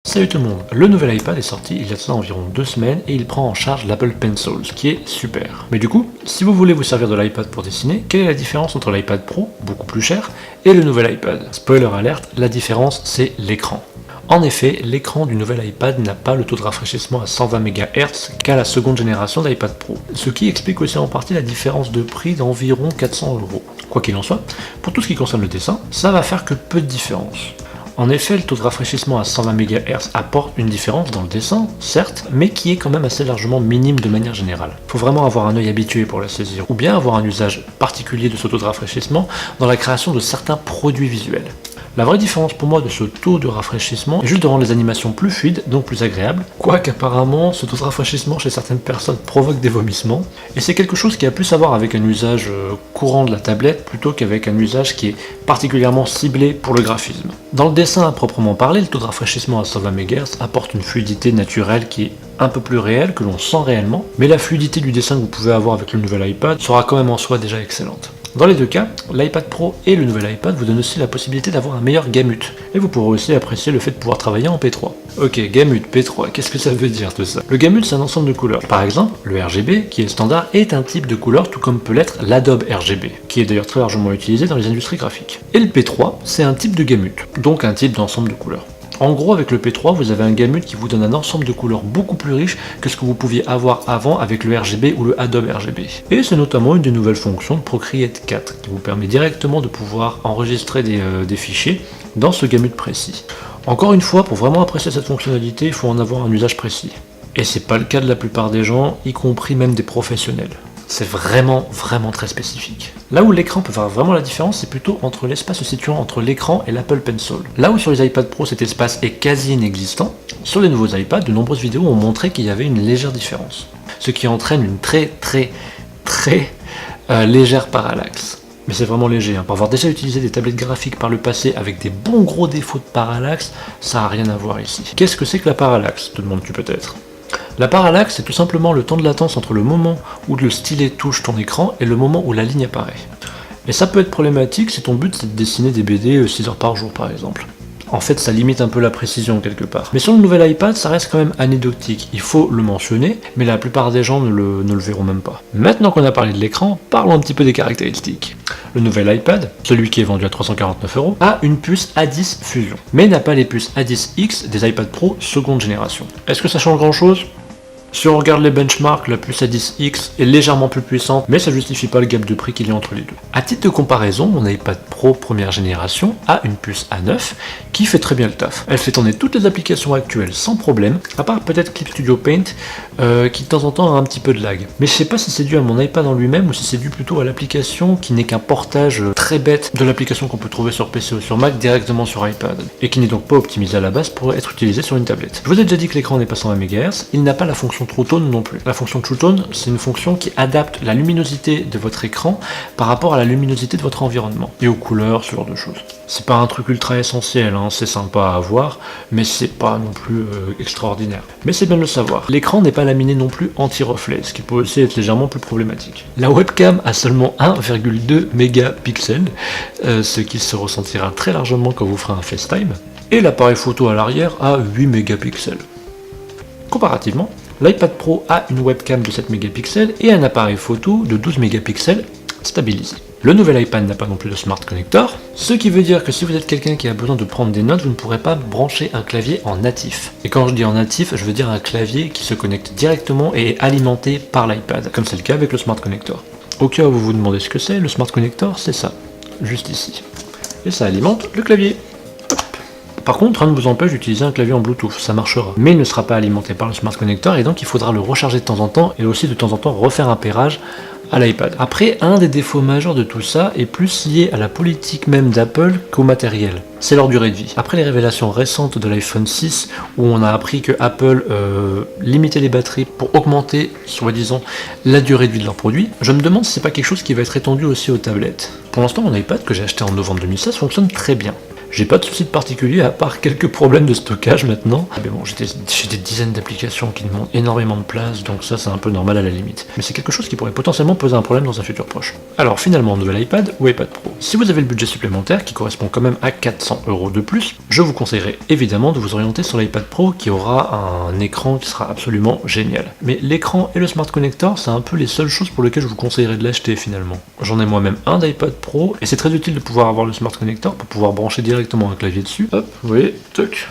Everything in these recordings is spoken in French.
Salut tout le monde, le nouvel iPad est sorti il y a de ça environ 2 semaines et il prend en charge l'Apple Pencil, ce qui est super. Mais du coup, si vous voulez vous servir de l'iPad pour dessiner, quelle est la différence entre l'iPad Pro, beaucoup plus cher, et le nouvel iPad? Spoiler alert, la différence c'est l'écran. En effet, l'écran du nouvel iPad n'a pas le taux de rafraîchissement à 120 MHz qu'à la seconde génération d'iPad Pro, ce qui explique aussi en partie la différence de prix d'environ 400 €. Quoi qu'il en soit, pour tout ce qui concerne le dessin, ça va faire que peu de différence. En effet, le taux de rafraîchissement à 120 MHz apporte une différence dans le dessin, certes, mais qui est quand même assez largement minime de manière générale. Il faut vraiment avoir un œil habitué pour la saisir, ou bien avoir un usage particulier de ce taux de rafraîchissement dans la création de certains produits visuels. La vraie différence pour moi de ce taux de rafraîchissement est juste de rendre les animations plus fluides, donc plus agréables, quoique apparemment ce taux de rafraîchissement chez certaines personnes provoque des vomissements, et c'est quelque chose qui a plus à voir avec un usage courant de la tablette plutôt qu'avec un usage qui est particulièrement ciblé pour le graphisme. Dans le dessin à proprement parler, le taux de rafraîchissement à 120 MHz apporte une fluidité naturelle qui est un peu plus réelle, que l'on sent réellement, mais la fluidité du dessin que vous pouvez avoir avec le nouvel iPad sera quand même en soi déjà excellente. Dans les deux cas, l'iPad Pro et le nouvel iPad vous donnent aussi la possibilité d'avoir un meilleur gamut, et vous pourrez aussi apprécier le fait de pouvoir travailler en P3. Ok, gamut, P3, qu'est-ce que ça veut dire tout ça? Le gamut c'est un ensemble de couleurs. Par exemple, le RGB, qui est standard, est un type de couleur tout comme peut l'être l'Adobe RGB, qui est d'ailleurs très largement utilisé dans les industries graphiques. Et le P3, c'est un type de gamut, donc un type d'ensemble de couleurs. En gros, avec le P3, vous avez un gamut qui vous donne un ensemble de couleurs beaucoup plus riche que ce que vous pouviez avoir avant avec le RGB ou le Adobe RGB. Et c'est notamment une des nouvelles fonctions de Procreate 4 qui vous permet directement de pouvoir enregistrer des fichiers dans ce gamut précis. Encore une fois, pour vraiment apprécier cette fonctionnalité, il faut en avoir un usage précis. Et c'est pas le cas de la plupart des gens, y compris même des professionnels. C'est vraiment très spécifique. Là où l'écran peut faire vraiment la différence, c'est plutôt entre l'espace se situant entre l'écran et l'Apple Pencil. Là où sur les iPad Pro cet espace est quasi inexistant, sur les nouveaux iPads, de nombreuses vidéos ont montré qu'il y avait une légère différence. Ce qui entraîne une très légère parallaxe. Mais c'est vraiment léger, hein. Pour avoir déjà utilisé des tablettes graphiques par le passé avec des bons gros défauts de parallaxe, ça n'a rien à voir ici. Qu'est-ce que c'est que la parallaxe, te demandes-tu peut-être? La parallaxe, c'est tout simplement le temps de latence entre le moment où le stylet touche ton écran et le moment où la ligne apparaît. Et ça peut être problématique si ton but c'est de dessiner des BD 6 heures par jour par exemple. En fait, ça limite un peu la précision quelque part. Mais sur le nouvel iPad, ça reste quand même anecdotique. Il faut le mentionner, mais la plupart des gens ne le verront même pas. Maintenant qu'on a parlé de l'écran, parlons un petit peu des caractéristiques. Le nouvel iPad, celui qui est vendu à 349 €, a une puce A10 Fusion, mais n'a pas les puces A10X des iPad Pro seconde génération. Est-ce que ça change grand chose? Si on regarde les benchmarks, la puce A10X est légèrement plus puissante, mais ça justifie pas le gap de prix qu'il y a entre les deux. A titre de comparaison, mon iPad Pro première génération a une puce A9 qui fait très bien le taf. Elle fait tourner toutes les applications actuelles sans problème, à part peut-être Clip Studio Paint, qui de temps en temps a un petit peu de lag. Mais je sais pas si c'est dû à mon iPad en lui-même ou si c'est dû plutôt à l'application qui n'est qu'un portage très bête de l'application qu'on peut trouver sur PC ou sur Mac directement sur iPad, et qui n'est donc pas optimisée à la base pour être utilisée sur une tablette. Je vous ai déjà dit que l'écran n'est pas 120 MHz, il n'a pas la fonction True Tone non plus. La fonction True Tone, c'est une fonction qui adapte la luminosité de votre écran par rapport à la luminosité de votre environnement, et aux couleurs, ce genre de choses. C'est pas un truc ultra essentiel, hein, c'est sympa à avoir, mais c'est pas non plus extraordinaire. Mais c'est bien de le savoir. L'écran n'est pas laminé non plus anti-reflet, ce qui peut aussi être légèrement plus problématique. La webcam a seulement 1,2 mégapixels, ce qui se ressentira très largement quand vous ferez un FaceTime, et l'appareil photo à l'arrière a 8 mégapixels. Comparativement, l'iPad Pro a une webcam de 7 mégapixels et un appareil photo de 12 mégapixels stabilisé. Le nouvel iPad n'a pas non plus de Smart Connector, ce qui veut dire que si vous êtes quelqu'un qui a besoin de prendre des notes, vous ne pourrez pas brancher un clavier en natif. Et quand je dis en natif, je veux dire un clavier qui se connecte directement et est alimenté par l'iPad, comme c'est le cas avec le Smart Connector. Au cas où vous vous demandez ce que c'est, le Smart Connector, c'est ça, juste ici. Et ça alimente le clavier. Par contre, rien ne vous empêche d'utiliser un clavier en Bluetooth, ça marchera. Mais il ne sera pas alimenté par le Smart Connector et donc il faudra le recharger de temps en temps et aussi de temps en temps refaire un pairage à l'iPad. Après, un des défauts majeurs de tout ça est plus lié à la politique même d'Apple qu'au matériel. C'est leur durée de vie. Après les révélations récentes de l'iPhone 6, où on a appris que Apple limitait les batteries pour augmenter, soi-disant, la durée de vie de leurs produits, je me demande si c'est pas quelque chose qui va être étendu aussi aux tablettes. Pour l'instant, mon iPad que j'ai acheté en novembre 2016 fonctionne très bien. J'ai pas de soucis de particulier à part quelques problèmes de stockage maintenant. Mais bon, j'ai des dizaines d'applications qui demandent énormément de place, donc ça c'est un peu normal à la limite. Mais c'est quelque chose qui pourrait potentiellement poser un problème dans un futur proche. Alors finalement, nouvel iPad ou iPad Pro? Si vous avez le budget supplémentaire, qui correspond quand même à 400 € de plus, je vous conseillerais évidemment de vous orienter sur l'iPad Pro qui aura un écran qui sera absolument génial. Mais l'écran et le Smart Connector, c'est un peu les seules choses pour lesquelles je vous conseillerais de l'acheter finalement. J'en ai moi-même un d'iPad Pro, et c'est très utile de pouvoir avoir le Smart Connector pour pouvoir brancher directement un clavier dessus. Hop, vous voyez, toc.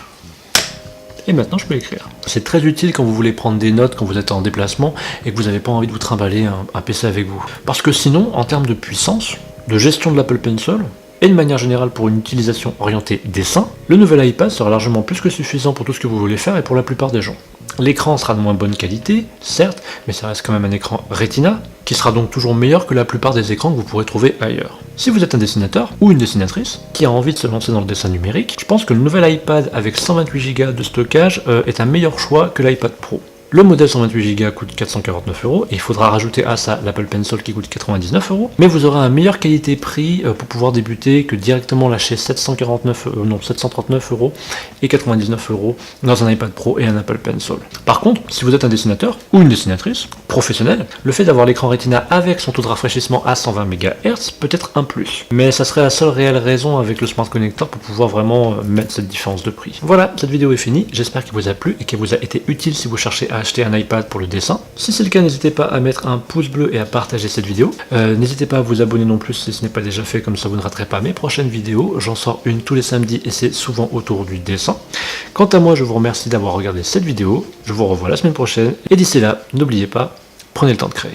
Et maintenant je peux écrire. C'est très utile quand vous voulez prendre des notes, quand vous êtes en déplacement et que vous n'avez pas envie de vous trimballer un PC avec vous. Parce que sinon, en termes de puissance, de gestion de l'Apple Pencil, et de manière générale pour une utilisation orientée dessin, le nouvel iPad sera largement plus que suffisant pour tout ce que vous voulez faire et pour la plupart des gens. L'écran sera de moins bonne qualité, certes, mais ça reste quand même un écran Retina, qui sera donc toujours meilleur que la plupart des écrans que vous pourrez trouver ailleurs. Si vous êtes un dessinateur ou une dessinatrice qui a envie de se lancer dans le dessin numérique, je pense que le nouvel iPad avec 128 Go de stockage est un meilleur choix que l'iPad Pro. Le modèle 128 Go coûte 449 € et il faudra rajouter à ça l'Apple Pencil qui coûte 99 €, mais vous aurez un meilleur qualité-prix pour pouvoir débuter que directement lâcher 739 € et 99 € dans un iPad Pro et un Apple Pencil. Par contre, si vous êtes un dessinateur ou une dessinatrice professionnelle, le fait d'avoir l'écran Retina avec son taux de rafraîchissement à 120 MHz peut être un plus. Mais ça serait la seule réelle raison avec le Smart Connector pour pouvoir vraiment mettre cette différence de prix. Voilà, cette vidéo est finie, j'espère qu'elle vous a plu et qu'elle vous a été utile si vous cherchez à acheter un iPad pour le dessin. Si c'est le cas, n'hésitez pas à mettre un pouce bleu et à partager cette vidéo. N'hésitez pas à vous abonner non plus si ce n'est pas déjà fait, comme ça vous ne raterez pas mes prochaines vidéos. J'en sors une tous les samedis et c'est souvent autour du dessin. Quant à moi, je vous remercie d'avoir regardé cette vidéo. Je vous revois la semaine prochaine et d'ici là, n'oubliez pas, prenez le temps de créer.